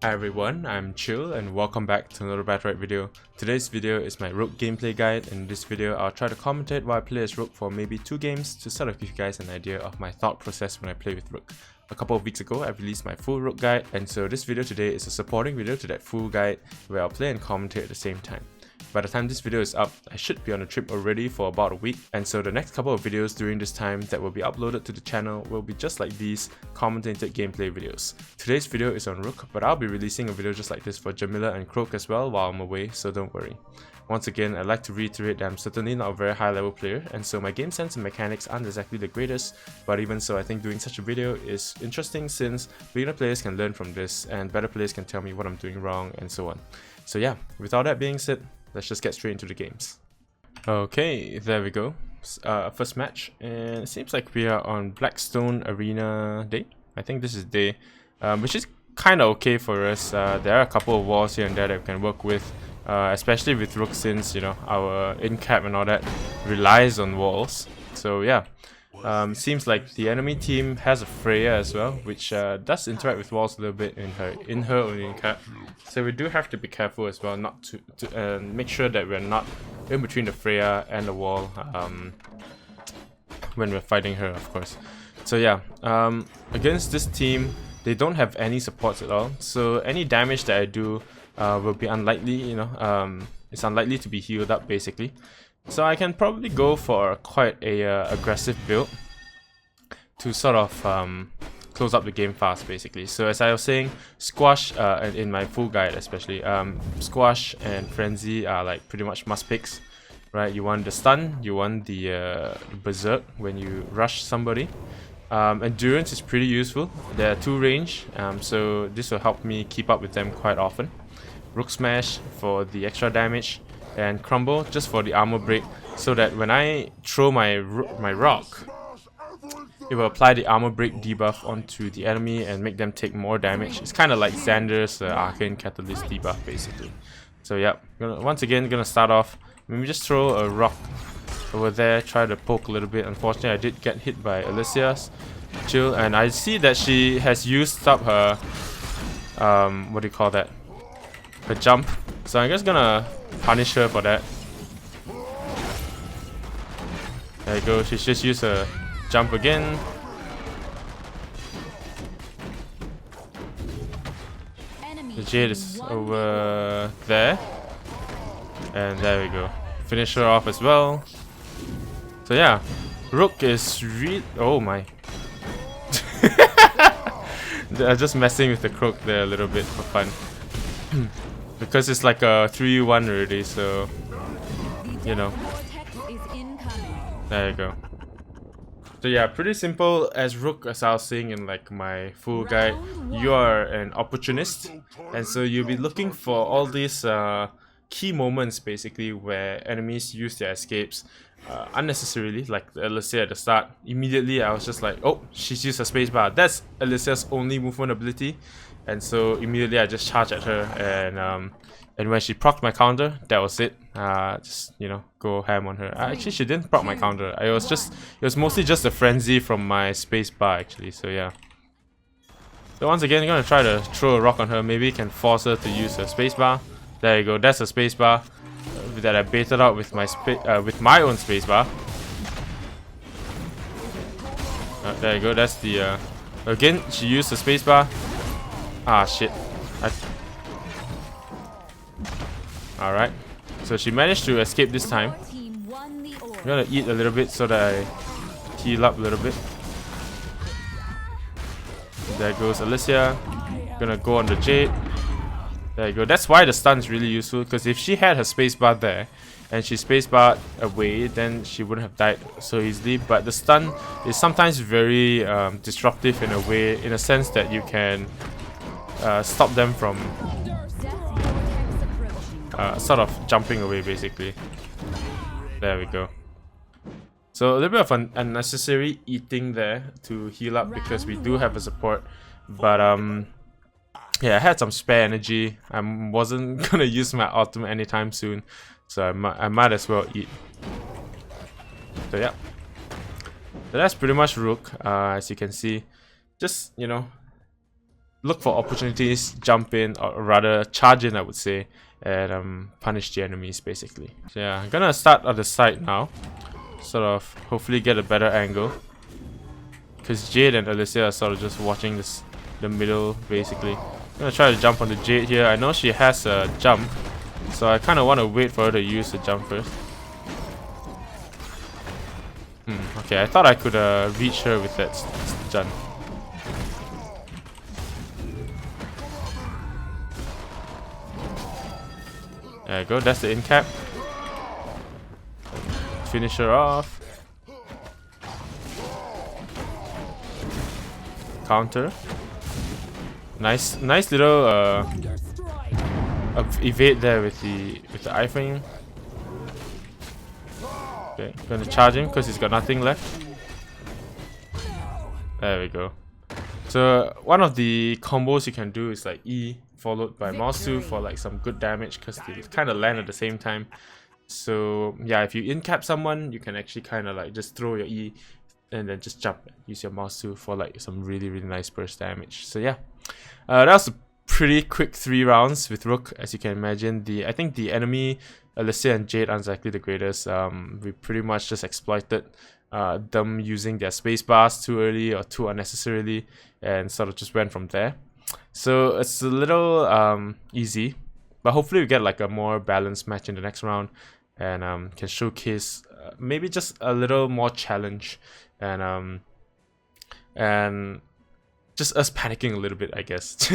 Hi everyone, I'm Chyill and welcome back to another Battlerite video. Today's video is my Rook gameplay guide. In this video, I'll try to commentate while I play as Rook for maybe 2 games to sort of give you guys an idea of my thought process when I play with Rook. A couple of weeks ago, I released my full Rook guide, and so this video today is a supporting video to that full guide where I'll play and commentate at the same time. By the time this video is up, I should be on a trip already for about a week, and so the next couple of videos during this time that will be uploaded to the channel will be just like these commentated gameplay videos. Today's video is on Rook, but I'll be releasing a video just like this for Jamila and Croak as well while I'm away, so don't worry. Once again, I'd like to reiterate that I'm certainly not a very high level player, and so my game sense and mechanics aren't exactly the greatest, but even so I think doing such a video is interesting since beginner players can learn from this and better players can tell me what I'm doing wrong and so on. So yeah, with all that being said, let's just get straight into the games. Okay, there we go. First match, and it seems like we are on Blackstone Arena Day. I think this is day, which is kind of okay for us. There are a couple of walls here and there that we can work with, especially with Rook since, you know, our in-cap and all that relies on walls. So yeah, seems like the enemy team has a Freya as well, which does interact with walls a little bit in her own in-cap. So we do have to be careful as well, not to make sure that we're not in between the Freya and the wall when we're fighting her, of course. So yeah, against this team, they don't have any supports at all. So any damage that I do will be unlikely, you know, it's unlikely to be healed up basically. So I can probably go for quite a aggressive build to sort of close up the game fast basically. So as I was saying, Squash, in my full guide especially, Squash and Frenzy are like pretty much must picks, right? You want the stun, you want the berserk when you rush somebody. Endurance is pretty useful. There are 2 range, so this will help me keep up with them quite often. Rook Smash for the extra damage, and Crumble just for the armor break, so that when I throw my rock, it will apply the armor break debuff onto the enemy and make them take more damage. It's kind of like Xander's Arcane Catalyst debuff basically. So yeah, once again gonna start off. Let me just throw a rock over there, try to poke a little bit. Unfortunately, I did get hit by Alicia's Chyill, and I see that she has used up her what do you call that? Her jump. So I'm just gonna punish her for that. There you go, she's just used her jump again. The Jade is over there. And there we go. Finish her off as well. So yeah, Rook is oh my. I'm just messing with the Croak there a little bit for fun. Because it's like a 3-1 already, so you know. There you go. So yeah, pretty simple as Rook, as I was saying in like my full guide. You are an opportunist, and so you'll be looking for all these key moments basically where enemies use their escapes unnecessarily, like Alicia at the start. Immediately I was just like, oh, she's used her spacebar. That's Alicia's only movement ability. And so immediately I just charged at her, and when she procced my counter, that was it. Just, you know, go ham on her. Actually, she didn't proc my counter. It was mostly just a frenzy from my space bar actually. So yeah. So once again, I'm gonna try to throw a rock on her. Maybe can force her to use her space bar. There you go. That's a space bar that I baited out with my own space bar. There you go. That's the again. She used the space bar. Ah shit. Alright. So she managed to escape this time. I'm gonna eat a little bit so that I heal up a little bit. There goes Alicia. Gonna go on the Jade. There you go. That's why the stun is really useful, because if she had her spacebar there and she spacebarred away, then she wouldn't have died so easily. But the stun is sometimes very disruptive in a way, in a sense that you can stop them from sort of jumping away basically. There we go. So a little bit of an unnecessary eating there to heal up because we do have a support, but yeah, I had some spare energy. I wasn't gonna use my ultimate anytime soon, so I might as well eat. So yeah, so that's pretty much Rook. As you can see, just, you know, look for opportunities, jump in, or rather charge in, I would say, and punish the enemies basically. So yeah, I'm gonna start on the side now, sort of hopefully get a better angle, because Jade and Alicia are sort of just watching the middle basically. I'm gonna try to jump onto Jade here. I know she has a jump, so I kind of want to wait for her to use the jump first. Okay, I thought I could reach her with that stun. There you go, that's the in cap. Finish her off. Counter. Nice little evade there with the iframe. Okay, gonna charge him because he's got nothing left. There we go. So one of the combos you can do is like E followed by mouse 2 for like some good damage, because they kind of land at the same time. So yeah, if you in-cap someone, you can actually kind of like just throw your E and then just jump, use your mouse 2 for like some really nice burst damage. So yeah, that was a pretty quick 3 rounds with Rook. As you can imagine, I think the enemy Alicia and Jade aren't exactly the greatest. We pretty much just exploited them using their space bars too early or too unnecessarily, and sort of just went from there. So it's a little easy, but hopefully we get like a more balanced match in the next round, and can showcase maybe just a little more challenge, and just us panicking a little bit, I guess.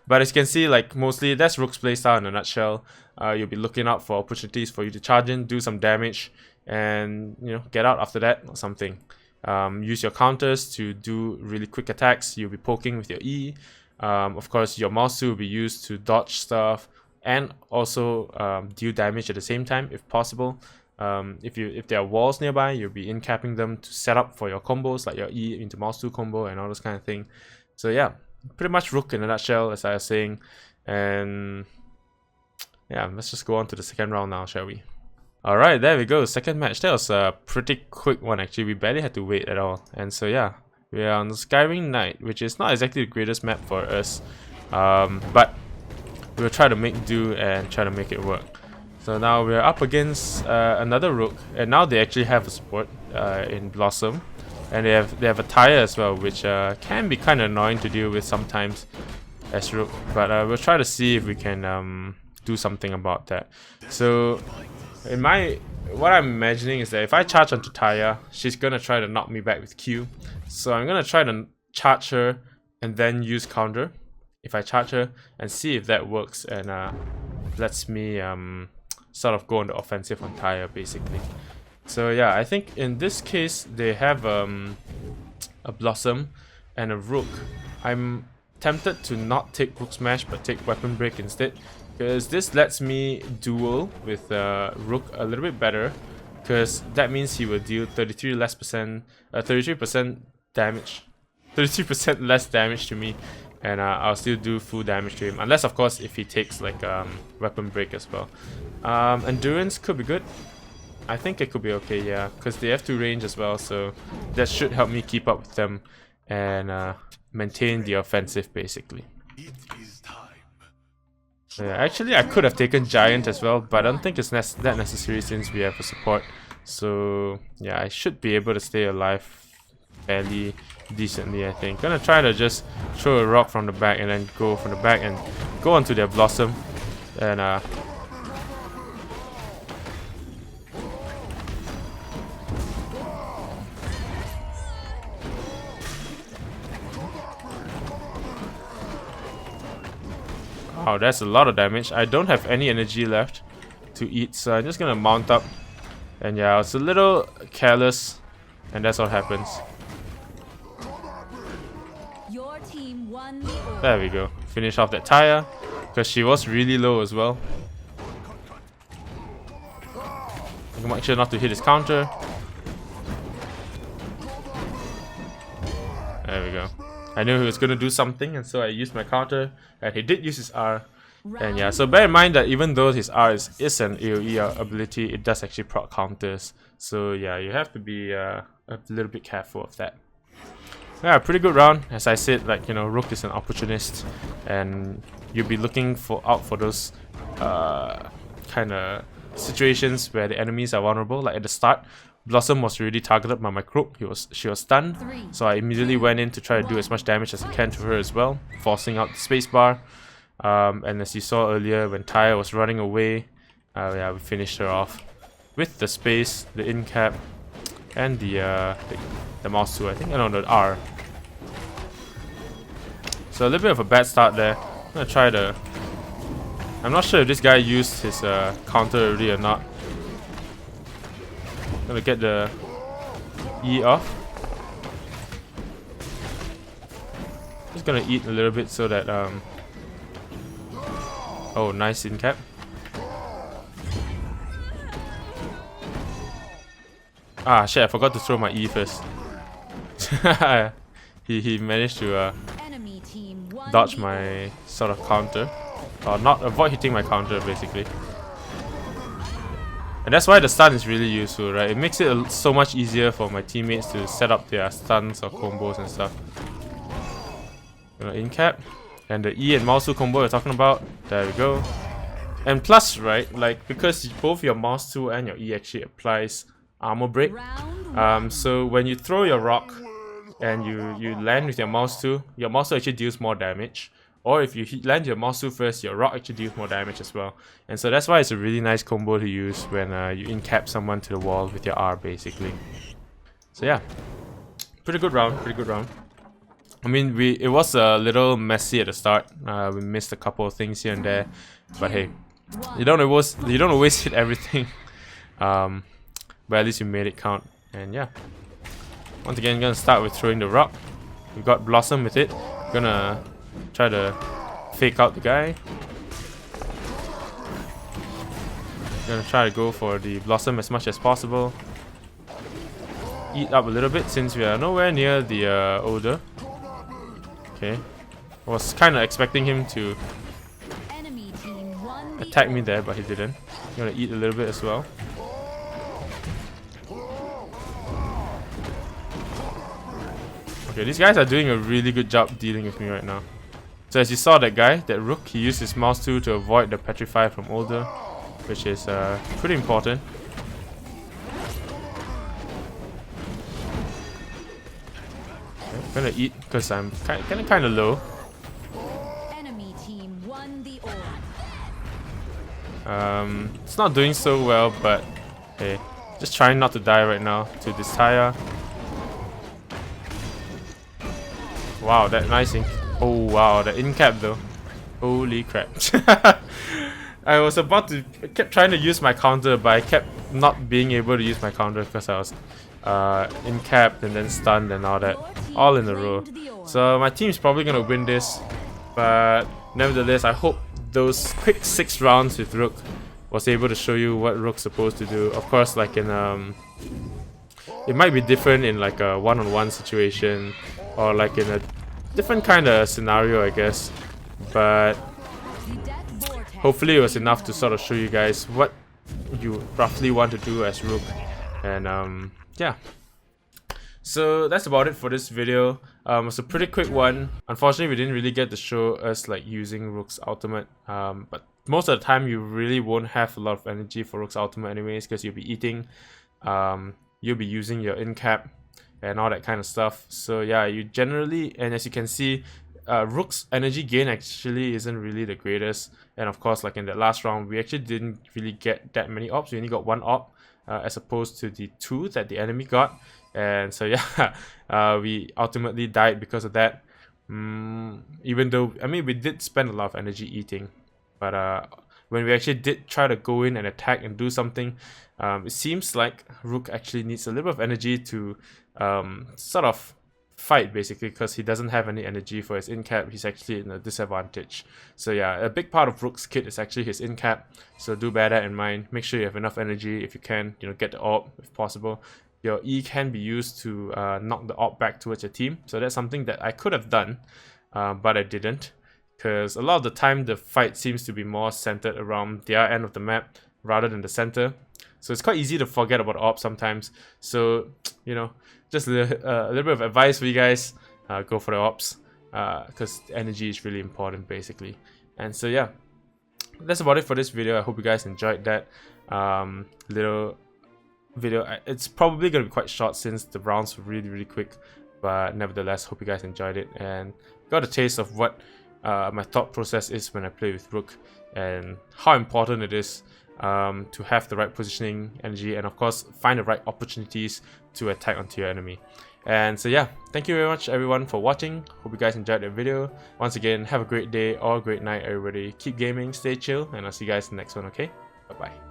But as you can see, like mostly that's Rook's playstyle in a nutshell. You'll be looking out for opportunities for you to charge in, do some damage, and get out after that or something. Use your counters to do really quick attacks. You'll be poking with your E. Of course, your mouse 2 will be used to dodge stuff and also deal damage at the same time if possible. If there are walls nearby, you'll be in-capping them to set up for your combos, like your E into mouse 2 combo and all those kind of thing. So yeah, pretty much Rook in a nutshell, as I was saying. And yeah, let's just go on to the second round now, shall we? Alright, there we go, second match. That was a pretty quick one actually, we barely had to wait at all. And so yeah, we are on the Skyrim Knight, which is not exactly the greatest map for us. But we'll try to make do and try to make it work. So now we're up against another Rook, and now they actually have a support in Blossom, and they have a Tire as well, which can be kind of annoying to deal with sometimes as Rook. But we'll try to see if we can do something about that. So what I'm imagining is that if I charge onto Taya, she's gonna try to knock me back with Q. So I'm gonna try to charge her and then use counter if I charge her, and see if that works and lets me sort of go on the offensive on Taya basically. So yeah, I think in this case they have a Blossom and a Rook. I'm tempted to not take Rook Smash but take Weapon Break instead, because this lets me duel with Rook a little bit better, because that means he will deal 33% damage, 33% less damage to me, and I'll still do full damage to him, unless of course if he takes like Weapon Break as well. Endurance could be good. I think it could be okay, yeah, because they have 2 range as well, so that should help me keep up with them and maintain the offensive basically. Yeah, actually I could have taken Giant as well, but I don't think it's that necessary since we have a support. So yeah, I should be able to stay alive fairly decently, I think. Gonna try to just throw a rock from the back and then go from the back and go onto their Blossom, and wow, that's a lot of damage. I don't have any energy left to eat, so I'm just gonna mount up. And yeah, I was a little careless, and that's what happens. Your team won the order. There we go. Finish off that Taya, because she was really low as well. I can make sure not to hit his counter. There we go. I knew he was going to do something, and so I used my counter, and he did use his R. And yeah, so bear in mind that even though his R is an AoE ability, it does actually proc counters. So yeah, you have to be a little bit careful of that. Yeah, pretty good round. As I said, like, you know, Rook is an opportunist, and you'll be looking out for those kind of situations where the enemies are vulnerable. Like at the start, Blossom was really targeted by my Rook. She was stunned, so I immediately went in to try to do as much damage as I can to her as well, forcing out the spacebar. And as you saw earlier, when Chyill was running away, yeah, we finished her off with the space, the in cap, and the mouse too. I think, no, the R. So a little bit of a bad start there. I'm gonna try to. I'm not sure if this guy used his counter already or not. Gonna get the E off. Just gonna eat a little bit so that oh, nice in cap. Ah shit! I forgot to throw my E first. he managed to dodge my sort of counter, or not avoid hitting my counter basically. And that's why the stun is really useful, right? It makes it so much easier for my teammates to set up their stuns or combos and stuff. In cap, and the E and mouse combo we're talking about. There we go. And plus, right, like because both your mouse 2 and your E actually applies armor break. So when you throw your rock and you land with your mouse 2, your mouse 2 actually deals more damage. Or if you land your mouse 2 first, your rock actually deals more damage as well. And so that's why it's a really nice combo to use when you in-cap someone to the wall with your R basically. So yeah, pretty good round, pretty good round. I mean, it was a little messy at the start. We missed a couple of things here and there, but hey, you don't always hit everything. But at least you made it count. And yeah, once again, gonna start with throwing the rock. We got Blossom with it. Gonna try to fake out the guy. Gonna try to go for the Blossom as much as possible. Eat up a little bit since we are nowhere near the Older. Okay, I was kind of expecting him to attack me there, but he didn't. I'm gonna eat a little bit as well. Okay, these guys are doing a really good job dealing with me right now. So as you saw, that guy, that Rook, he used his mouse 2 to avoid the Petrify from Older, which is pretty important. I'm gonna eat because I'm kind of low. Enemy team won the It's not doing so well, but hey, just trying not to die right now to this Taya. Wow, that nice ink. Oh wow, the in cap though. Holy crap. I was about to, I kept trying to use my counter, but I kept not being able to use my counter because I was in capped and then stunned and all that, all in a row. So my team's probably gonna win this, but nevertheless, I hope those quick 6 rounds with Rook was able to show you what Rook's supposed to do. Of course, like in it might be different in like a one-on-one situation or like in a different kind of scenario, I guess. But hopefully it was enough to sort of show you guys what you roughly want to do as Rook. And yeah, so that's about it for this video. It's a pretty quick one. Unfortunately, we didn't really get to show us like using Rook's ultimate, but most of the time you really won't have a lot of energy for Rook's ultimate anyways, because you'll be eating, you'll be using your in cap and all that kind of stuff. So yeah, you generally, and as you can see, Rook's energy gain actually isn't really the greatest. And of course, like in that last round, we actually didn't really get that many ops. We only got 1 op, as opposed to the 2 that the enemy got. And so yeah, we ultimately died because of that. Even though, I mean, we did spend a lot of energy eating, but when we actually did try to go in and attack and do something, it seems like Rook actually needs a little bit of energy to sort of fight, basically, because he doesn't have any energy for his in cap. He's actually in a disadvantage. So yeah, a big part of Rook's kit is actually his in cap, so do bear that in mind. Make sure you have enough energy. If you can, you know, get the orb if possible. Your E can be used to knock the orb back towards your team, so that's something that I could have done, but I didn't, because a lot of the time the fight seems to be more centered around the other end of the map rather than the center. So it's quite easy to forget about orb sometimes. So, you know, just a little bit of advice for you guys. go for the ops, because energy is really important basically. And so yeah, that's about it for this video. I hope you guys enjoyed that little video. It's probably gonna be quite short since the rounds were really quick, but nevertheless, hope you guys enjoyed it and got a taste of what my thought process is when I play with Rook, and how important it is to have the right positioning, energy, and of course find the right opportunities to attack onto your enemy. And so yeah, thank you very much everyone for watching. Hope you guys enjoyed the video. Once again, have a great day or a great night everybody. Keep gaming, stay chill, and I'll see you guys in the next one, okay? Bye bye.